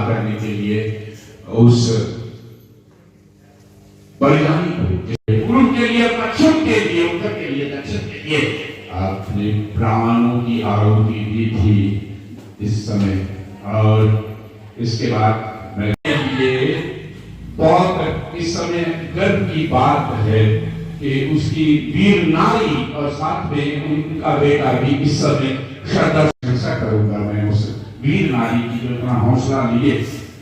करने के लिए उस बलिदानी पूर्व के लिए, पश्चिम के लिए, उत्तर के लिए, दक्षिण के लिए अपने प्राणों की आहुति दी थी इस समय। और इसके बाद मैं ये बहुत इस समय गर्व की बात है कि उसकी वीर नारी और साथ में उनका बेटा भी इस समय श्रद्धा प्रशंसा करूंगा। मैं उस वीर नारी की जो इतना हौसला लिए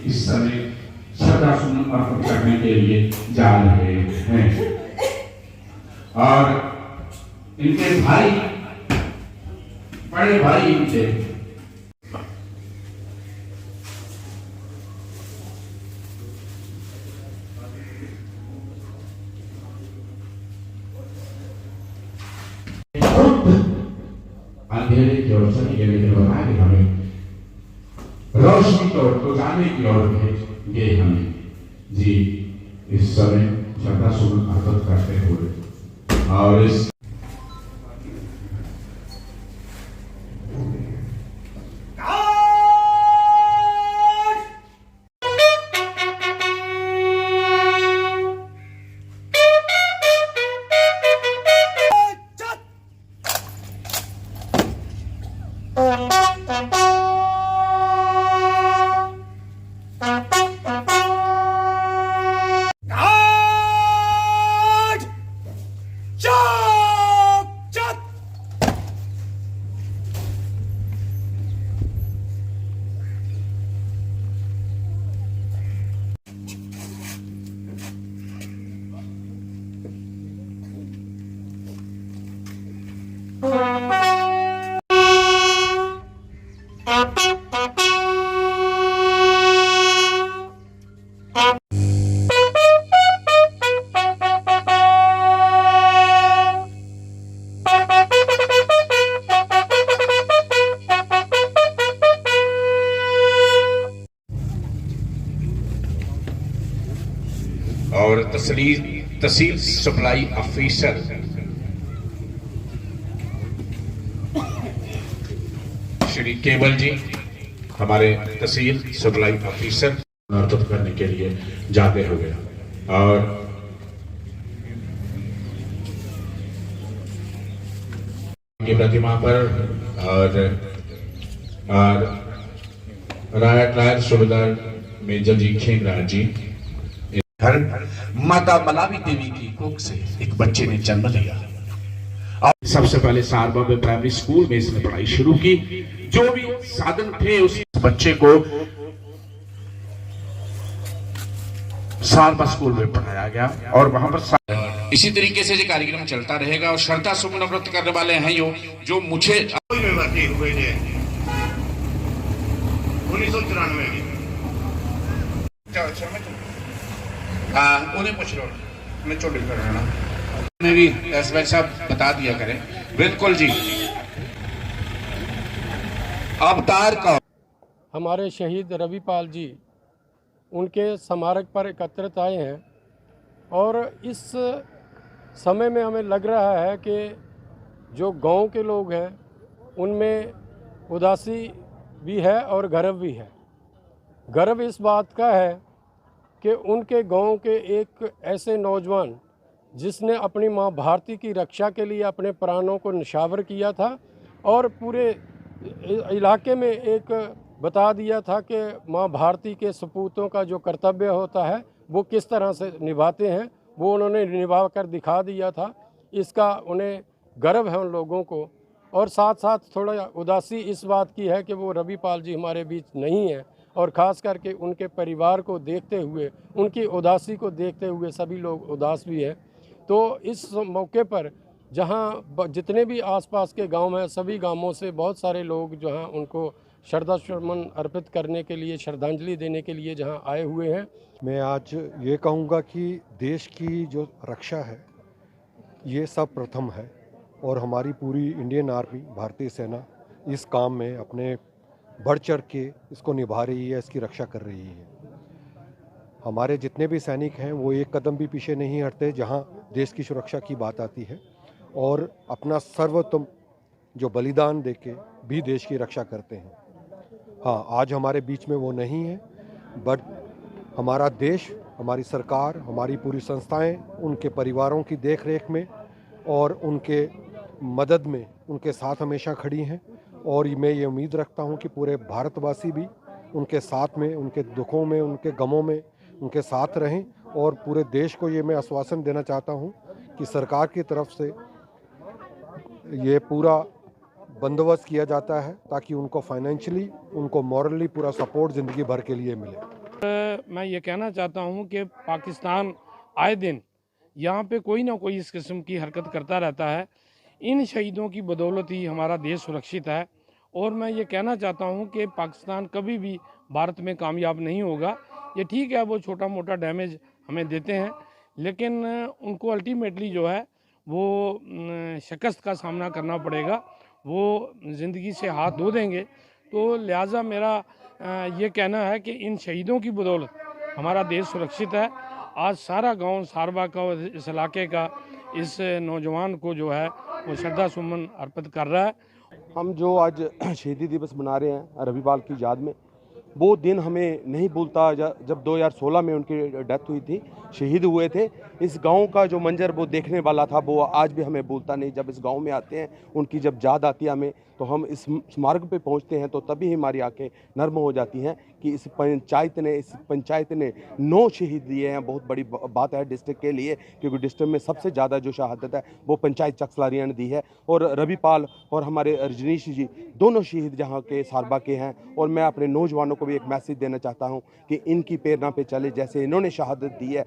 इस समय श्रद्धा सुमन अर्पण करने के लिए जा रहे हैं। और इनके भाई, बड़े भाई इनके अंधेरे की ओर चले गए, लेकिन बताए हमें रोशनी की ओर, तो जाने की ओर भेजे हमें जी इस समय श्रद्धा सुमन अर्पित करते हुए। और इस और तहसील सप्लाई ऑफिसर श्री केवल जी, हमारे तहसील सप्लाई ऑफिसर अर्पित करने के लिए जाते हुए। और की प्रतिमा पर और रायट सुबेदार मेजर जी खेमराज जी, घर माता मलावी देवी की कोख से एक बच्चे ने जन्म लिया। और सबसे पहले सारबा प्राइमरी स्कूल में इसने पढ़ाई शुरू की। जो भी साधन थे उस बच्चे को सारबा स्कूल में पढ़ाया गया और वहां पर इसी तरीके से ये कार्यक्रम चलता रहेगा। और श्रद्धा सुमन व्रत करने वाले हैं जो मुझे में भर्ती हुए थे 1994 में। उन्हें पूछ लो, मैं चोटिल कर रहा मैं भी एसवाई साहब बता दिया करें। बिल्कुल जी। अवतार का हमारे शहीद रविपाल जी उनके स्मारक पर एकत्रित आए हैं और इस समय में हमें लग रहा है कि जो गांव के लोग हैं उनमें उदासी भी है और गर्व भी है। गर्व इस बात का है कि उनके गांव के एक ऐसे नौजवान जिसने अपनी माँ भारती की रक्षा के लिए अपने प्राणों को निछावर किया था और पूरे इलाके में एक बता दिया था कि माँ भारती के सपूतों का जो कर्तव्य होता है वो किस तरह से निभाते हैं, वो उन्होंने निभा कर दिखा दिया था। इसका उन्हें गर्व है उन लोगों को। और साथ साथ थोड़ा उदासी इस बात की है कि वो रविपाल जी हमारे बीच नहीं है और ख़ास करके उनके परिवार को देखते हुए, उनकी उदासी को देखते हुए सभी लोग उदास भी हैं। तो इस मौके पर जहां जितने भी आसपास के गांव हैं, सभी गांवों से बहुत सारे लोग जो हैं उनको श्रद्धा सुमन अर्पित करने के लिए, श्रद्धांजलि देने के लिए जहां आए हुए हैं। मैं आज ये कहूँगा कि देश की जो रक्षा है ये सब प्रथम है और हमारी पूरी इंडियन आर्मी, भारतीय सेना इस काम में अपने बढ़ चढ़ के इसको निभा रही है, इसकी रक्षा कर रही है। हमारे जितने भी सैनिक हैं वो एक कदम भी पीछे नहीं हटते जहां देश की सुरक्षा की बात आती है और अपना सर्वोत्तम जो बलिदान देके भी देश की रक्षा करते हैं। हाँ, आज हमारे बीच में वो नहीं है, बट हमारा देश, हमारी सरकार, हमारी पूरी संस्थाएं उनके परिवारों की देख रेख में और उनके मदद में उनके साथ हमेशा खड़ी हैं। और मैं ये उम्मीद रखता हूं कि पूरे भारतवासी भी उनके साथ में, उनके दुखों में, उनके गमों में उनके साथ रहें। और पूरे देश को ये मैं आश्वासन देना चाहता हूं कि सरकार की तरफ से ये पूरा बंदोबस्त किया जाता है ताकि उनको फाइनेंशियली, उनको मॉरली पूरा सपोर्ट ज़िंदगी भर के लिए मिले। मैं ये कहना चाहता हूँ कि पाकिस्तान आए दिन यहाँ पे कोई ना कोई इस किस्म की हरकत करता रहता है। इन शहीदों की बदौलत ही हमारा देश सुरक्षित है। और मैं ये कहना चाहता हूँ कि पाकिस्तान कभी भी भारत में कामयाब नहीं होगा। ये ठीक है, वो छोटा मोटा डैमेज हमें देते हैं, लेकिन उनको अल्टीमेटली जो है वो शिकस्त का सामना करना पड़ेगा। वो ज़िंदगी से हाथ धो देंगे। तो लिहाजा मेरा ये कहना है कि इन शहीदों की बदौलत हमारा देश सुरक्षित है। आज सारा गांव सारबा का और इस इलाके का इस नौजवान को जो है वो श्रद्धा सुमन अर्पित कर रहा है। हम जो आज शहीदी दिवस मना रहे हैं रविपाल की याद में, वो दिन हमें नहीं भूलता। जब 2016 में उनकी डेथ हुई थी, शहीद हुए थे, इस गांव का जो मंजर वो देखने वाला था वो आज भी हमें भूलता नहीं। जब इस गांव में आते हैं, उनकी जब याद आती है हमें, तो हम इस स्मारक पे पहुंचते हैं तो तभी हमारी आंखें नर्म हो जाती हैं कि इस पंचायत ने 9 शहीद दिए हैं। बहुत बड़ी बात है डिस्ट्रिक्ट के लिए, क्योंकि डिस्ट्रिक्ट में सबसे ज़्यादा जो शहादत है वो पंचायत चकसलारिया ने दी है। और रविपाल और हमारे रजनीश जी दोनों शहीद जहाँ के सारबा के हैं। और मैं अपने नौजवानों को भी एक मैसेज देना चाहता हूँ कि इनकी प्रेरणा पे चले, जैसे इन्होंने शहादत दी है।